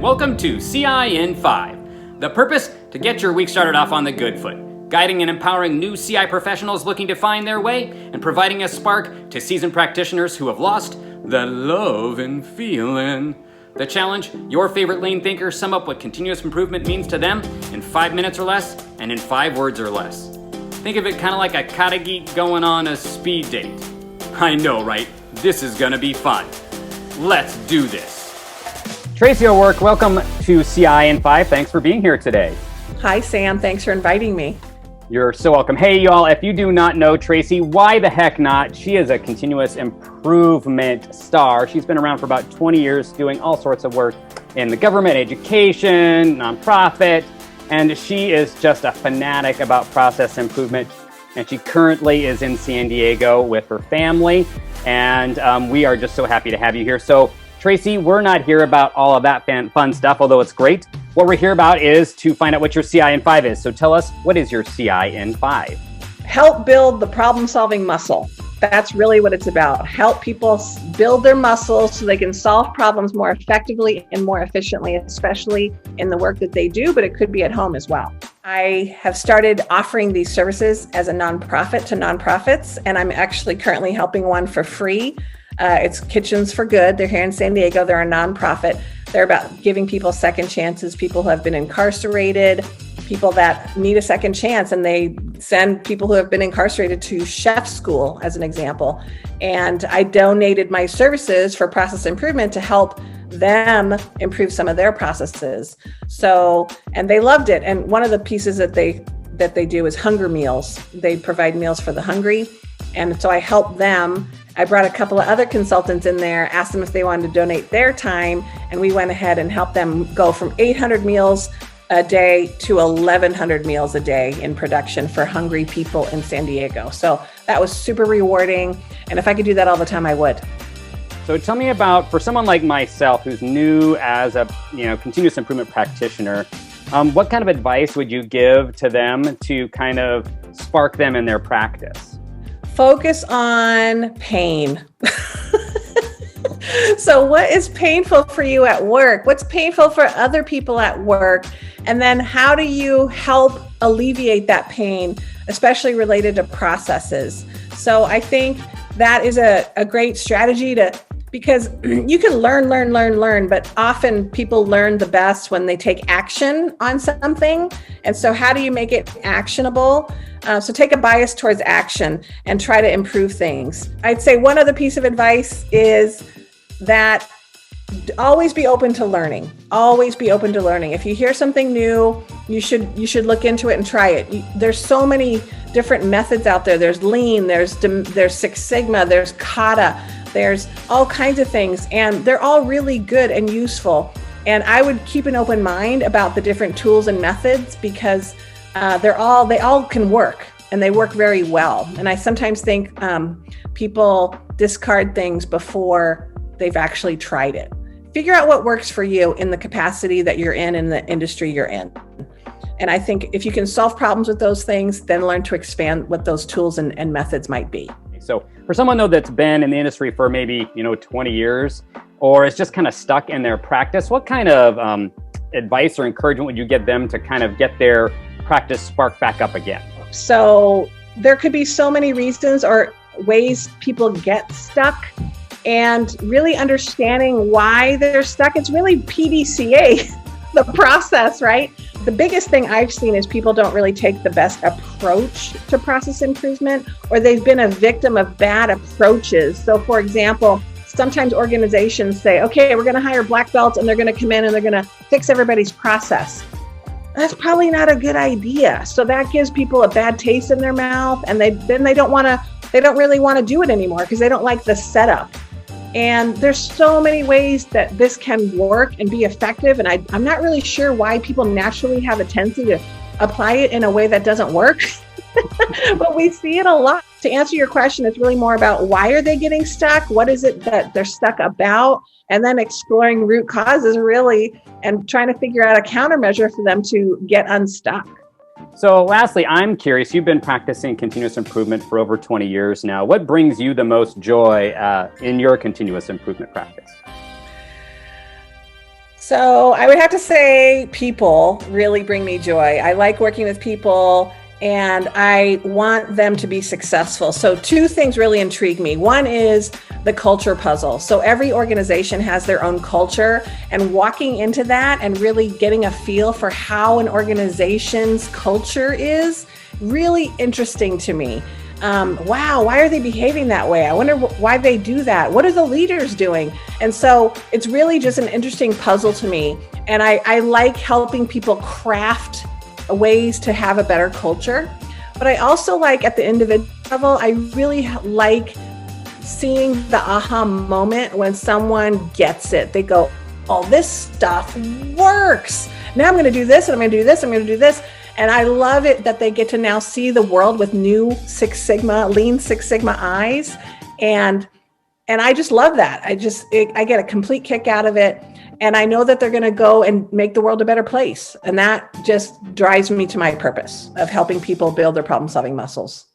welcome to CI in 5. The purpose? To get your week started off on the good foot, guiding and empowering new CI professionals looking to find their way, and providing a spark to seasoned practitioners who have lost the love and feeling. The challenge, your favorite lean thinkers sum up what continuous improvement means to them in 5 minutes or less, and in 5 words or less. Think of it kind of like a kata geek going on a speed date. I know, right? This is gonna be fun. Let's do this. Tracy O'Rourke, welcome to CI in 5. Thanks for being here today. Hi, Sam. Thanks for inviting me. You're so welcome. Hey, y'all, if you do not know Tracy, why the heck not? She is a continuous improvement star. She's been around for about 20 years doing all sorts of work in the government, education, nonprofit, and she is just a fanatic about process improvement. And she currently is in San Diego with her family, and we are just so happy to have you here. So, Tracy, we're not here about all of that fun stuff, although it's great. What we're here about is to find out what your CI in 5 is. So tell us, what is your CI in 5? Help build the problem-solving muscle. That's really what it's about. Help people build their muscles so they can solve problems more effectively and more efficiently, especially in the work that they do, but it could be at home as well. I have started offering these services as a nonprofit to nonprofits, and I'm actually currently helping one for free. It's Kitchens for Good. They're here in San Diego. They're a nonprofit. They're about giving people second chances, people who have been incarcerated, people that need a second chance, and they send people who have been incarcerated to chef school, as an example. And I donated my services for process improvement to help them improve some of their processes. So, and they loved it. And one of the pieces that they do is hunger meals. They provide meals for the hungry. And so I helped them. I brought a couple of other consultants in there, asked them if they wanted to donate their time, and we went ahead and helped them go from 800 meals a day to 1,100 meals a day in production for hungry people in San Diego. So that was super rewarding, and if I could do that all the time, I would. So tell me about, for someone like myself who's new as a continuous improvement practitioner, what kind of advice would you give to them to kind of spark them in their practice? Focus on pain. So what is painful for you at work? What's painful for other people at work? And then how do you help alleviate that pain, especially related to processes? So I think that is a great strategy because you can learn, but often people learn the best when they take action on something. And so how do you make it actionable? So take a bias towards action and try to improve things. I'd say one other piece of advice is that always be open to learning. Always be open to learning. If you hear something new, you should look into it and try it. There's so many different methods out there. There's Lean, there's Six Sigma, there's Kata, there's all kinds of things, and they're all really good and useful. And I would keep an open mind about the different tools and methods because they all can work, and they work very well. And I sometimes think people discard things before they've actually tried it. Figure out what works for you in the capacity that you're in the industry you're in. And I think if you can solve problems with those things, then learn to expand what those tools and methods might be. So for someone though that's been in the industry for maybe 20 years, or is just kind of stuck in their practice, what kind of advice or encouragement would you give them to kind of get their practice sparked back up again? So there could be so many reasons or ways people get stuck, and really understanding why they're stuck. It's really PDCA, the process, right? The biggest thing I've seen is people don't really take the best approach to process improvement, or they've been a victim of bad approaches. So for example, sometimes organizations say, okay, we're going to hire black belts and they're going to come in and they're going to fix everybody's process. That's probably not a good idea. So that gives people a bad taste in their mouth, and they don't really want to do it anymore because they don't like the setup. And there's so many ways that this can work and be effective. And I'm not really sure why people naturally have a tendency to apply it in a way that doesn't work, but we see it a lot. To answer your question, it's really more about why are they getting stuck? What is it that they're stuck about? And then exploring root causes really, and trying to figure out a countermeasure for them to get unstuck. So lastly, I'm curious, you've been practicing continuous improvement for over 20 years now. What brings you the most joy in your continuous improvement practice? So I would have to say people really bring me joy. I like working with people and I want them to be successful. So two things really intrigue me. One is the culture puzzle. So every organization has their own culture, and walking into that and really getting a feel for how an organization's culture is really interesting to me. Wow, why are they behaving that way? I wonder why they do that. What are the leaders doing? And so it's really just an interesting puzzle to me. And I like helping people craft ways to have a better culture. But I also like at the individual level, I really like seeing the aha moment when someone gets it. They go, oh, this stuff works. Now I'm going to do this, and I'm going to do this, I'm going to do this. And I love it that they get to now see the world with new Lean Six Sigma eyes. And I just love that. I get a complete kick out of it. And I know that they're going to go and make the world a better place. And that just drives me to my purpose of helping people build their problem-solving muscles.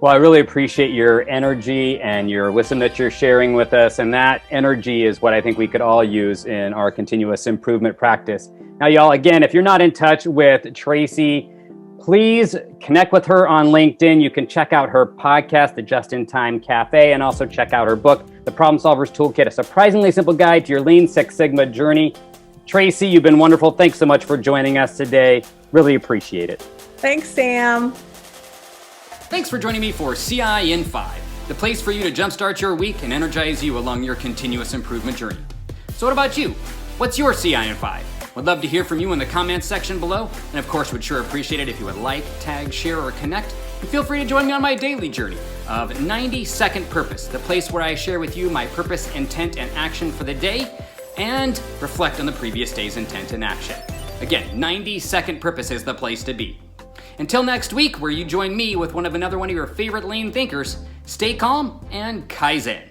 Well, I really appreciate your energy and your wisdom that you're sharing with us. And that energy is what I think we could all use in our continuous improvement practice. Now, y'all, again, if you're not in touch with Tracy, please connect with her on LinkedIn. You can check out her podcast, The Just in Time Cafe, and also check out her book, The Problem Solver's Toolkit, a surprisingly simple guide to your Lean Six Sigma journey. Tracy, you've been wonderful. Thanks so much for joining us today. Really appreciate it. Thanks, Sam. Thanks for joining me for CI in 5, the place for you to jumpstart your week and energize you along your continuous improvement journey. So what about you? What's your CI in 5? Would love to hear from you in the comments section below, and of course would sure appreciate it if you would like, tag, share, or connect. And feel free to join me on my daily journey of 90-Second Purpose, the place where I share with you my purpose, intent, and action for the day, and reflect on the previous day's intent and action. Again, 90-Second Purpose is the place to be. Until next week, where you join me with another one of your favorite lean thinkers, stay calm and Kaizen.